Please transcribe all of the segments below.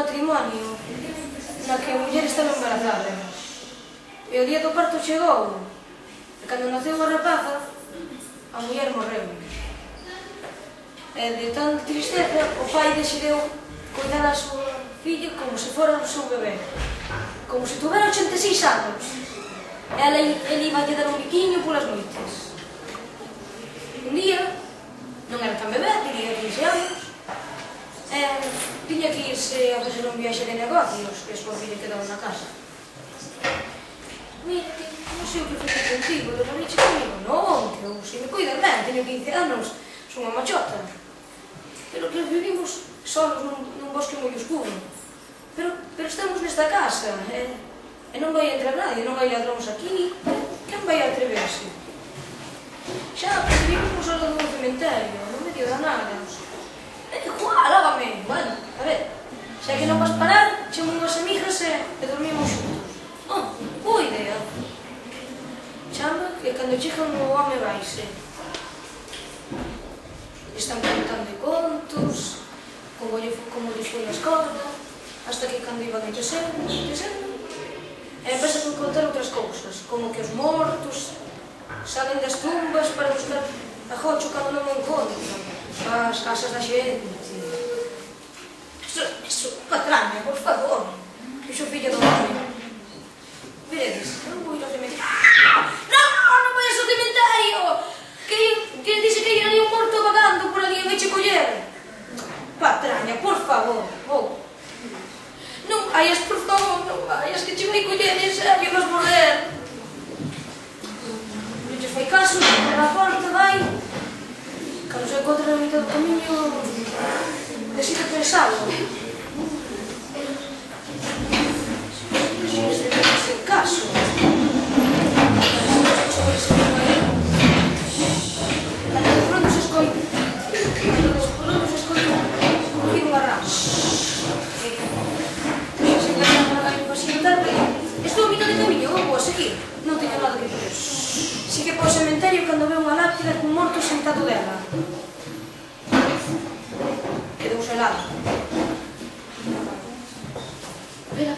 matrimonio na que a muller estaba embarazada. E o día do parto chegou, e cando naceu a rapaza, a muller morreu. E de tal tristeza, o pai decideu cuidar a súa filla como se fora o seu bebé, como se tuvera 86 anos. Ele iba a dar un biquiño polas noites. Un día, non era tan bebé, tiña 15 anos, tiña que irse a fazer un viaxe de negocios, e a súa filla quedaba na casa. Mira, non sei o que fiquei contigo, de mariche comigo. Non, que eu se me cuidan ben, teño 15 anos, son unha machota. Pero que vivimos solos nun bosque moi oscuro. Pero estamos nesta casa, e non vai entrar nadie, non hai ladróns aquí, quen vai atreverse? Xa, vivimos ao lado dun cementerio, no medio da nada. Juá, lágame. Bueno, a ver, xa que non vas parar, chamo unhas amigas e dormimos xuntos. Boa idea. Chama que cando chegan o home vaise. Están contando contos, como lles foi na escola, hasta que cando iban entesendo, empezan a contar outras cousas, como que os mortos salen das tumbas para buscar a Jocho cando non o encontran, as casas da xente. Eso, patraña, por favor, que xo filla do home. Veredes, non vou ir ao cementerio. Non vai ao cementerio! Que dice que hai un morto vagando por ali, veche coller. Patraña, por favor, non vayas, por favor, non vayas, que che vai coller, en serio, vas morrer. Non che fai caso, a porta, vai. Cando se encontra na mitad do camiño, decide pensalo. Sen caso. Cando de pronto se escoita crujir unha rama. Se engancha para dar un pasillo tarde. Estou a mitad de camiño, vou a seguir. Non teño nada que fazer. Sigue para o cementerio cando ve unha lápida cun morto sentado dela. Quedou helado. A ver.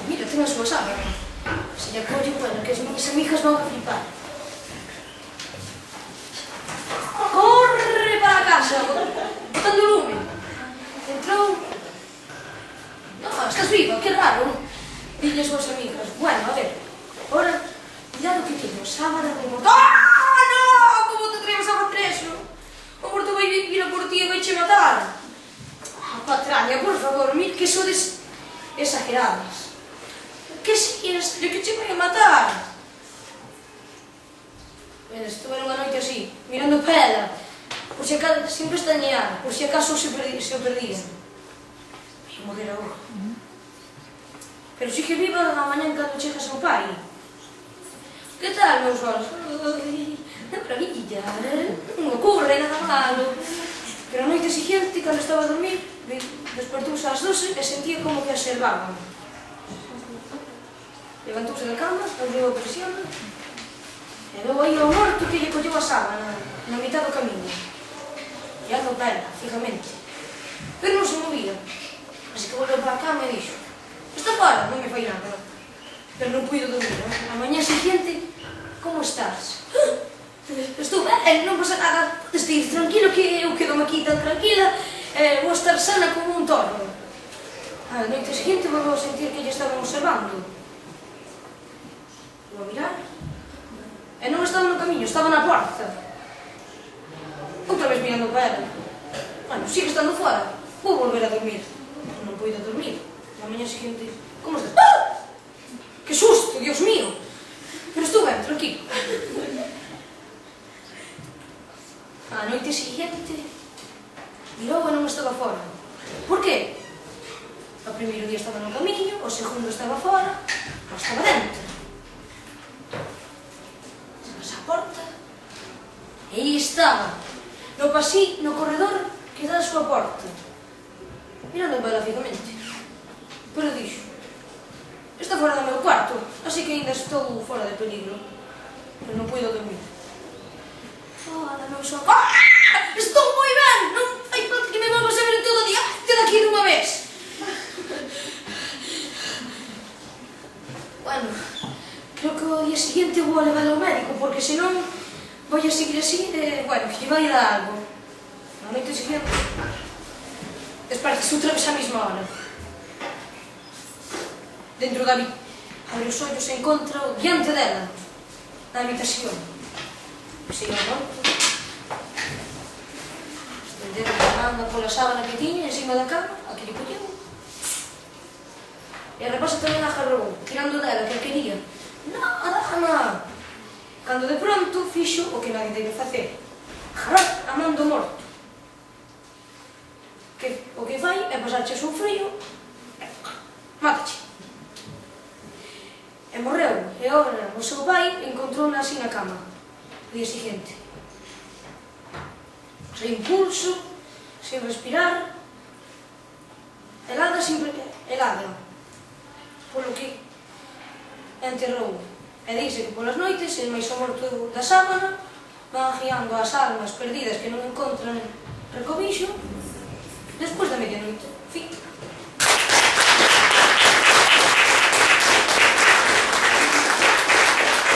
Mira, ten a súa sábana. Se lle colle, bueno, que as minhas amigas van a flipar. Corre para a casa, botando o lume. Entrou. No, estás viva, que raro. Dille as súas amigas. Bueno, a ver, ahora, cuidado que teño, sábana de morto. No! Como te atreves a facer eso? O morto vai vir a por ti e vai che matar. Patraña, por favor, mira que sodes exageradas. Que si es? Que che vai a matar? Estuve nunha noite así, mirando para ela, por si acaso, sempre estañeada, por si acaso se o perdían. Vai morrer agora. Pero si que viva a mañan cando chegas ao pai. Que tal, meus olhos? Na maravilla, non ocurre nada malo. Pero a noite siguiente, cando estaba a dormir, despertouse ás 12 e sentía como que a servaban. Levantouse da cama, abriu a persiana e veu aí ao morto que lle colleu a sábana na mitad do camiño. E algo para ela, fijamente. Pero non se movía. Así que volveu para a cama e dixo: "Está fora, non me fai nada." Pero non puido dormir. A mañá siguiente, como estás? Estou ben, non pasa nada. Podes ir tranquilo que eu quedo aquí tan tranquila e vou estar sana como un toro. A noite siguiente volveu a sentir que lle estaban observando. Vou a mirar. E non estaba no camiño, estaba na porta. Outra vez mirando para ela. Bueno, sigue estando fora. Vou volver a dormir. Non puido dormir. Na mañá siguiente, como estás? Que susto, Dios mío! Pero estou ben, tranquilo. A noite siguiente, mirou e non estaba fora. Por qué? O primeiro día estaba no camiño, o segundo estaba fora, o estaba dentro. Chegas á porta, e aí estaba, no pasí, no corredor que dá a súa porta, mirando para ela fijamente. Pero dixo: "Está fora do meu cuarto, así que ainda estou fora de peligro." Pero non puido dormir. Hola, meu son. Estou moi ben! Non fai falta que me volvas a ver todo o día. Te daqui dunha vez. o día siguiente vou a levar ao médico, porque senón vou a seguir así, bueno, que lle vai a dar algo. Na noite siguiente, despertas outra vez a mesma hora. Dentro da habitación, abre os ollos e encontra diante dela, na habitación. Se iba pronto. Estendeu a manga pola sábana que tiña encima da cama, a que lle colleu. E a rapaza tamén agarrou, tirando dela, que a quería. Nada. Cando de pronto fixo o que nadie debe facer. Agarrar a man do morto. O que fai é pasarche un frío e mátache. E morreu. E ora o seu pai encontrou-na así na cama. O día siguiente. Sen impulso, sen respirar, helada, polo que enterrou. E dice que polas noites, el máis o morto da sábana, van guiando as almas perdidas que non encontran recobixo